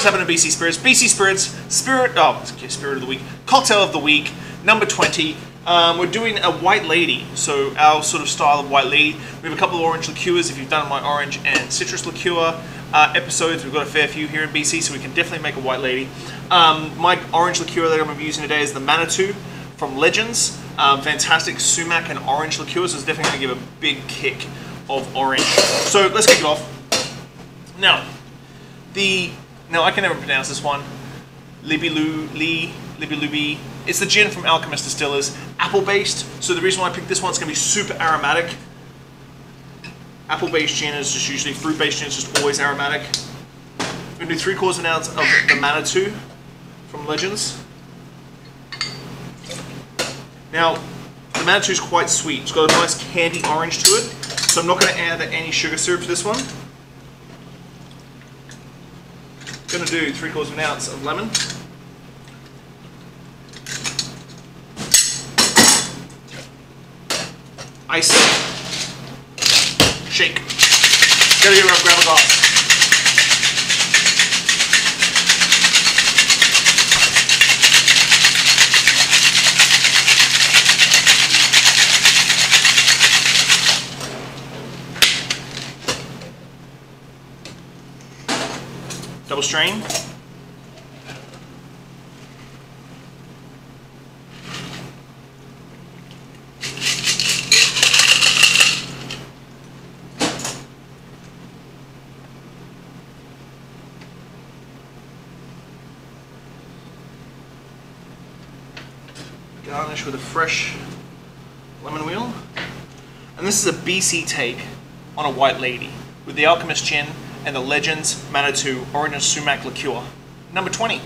happening to BC Spirits? BC Spirits, Spirit of the Week, Cocktail of the Week, number 20. We're doing a White Lady, so our sort of style of White Lady. We have a couple of orange liqueurs. If you've done my orange and citrus liqueur episodes, we've got a fair few here in BC, so we can definitely make a White Lady. My orange liqueur that I'm going to be using today is the Manitou from Legends. Fantastic sumac and orange liqueur, so it's definitely going to give a big kick of orange. So let's kick it off. Now, I can never pronounce this one. Libilubi. It's the gin from Alchemist Distillers, apple-based. So the reason why I picked this one is going to be super aromatic. Apple-based gin is just usually fruit-based gin is just always aromatic. I'm going to do 3/4 ounce of the Manitou from Legends. Now, the Manitou is quite sweet. It's got a nice candy orange to it, so I'm not going to add any sugar syrup to this one. I'm going to do 3/4 ounce of lemon. Ice. Shake. Gotta get grab a glass. Double strain. Garnish with a fresh lemon wheel. And this is a BC take on a White Lady with the Alchemist Gin and the Legends Manitou Orange and Sumac Liqueur. Number 20.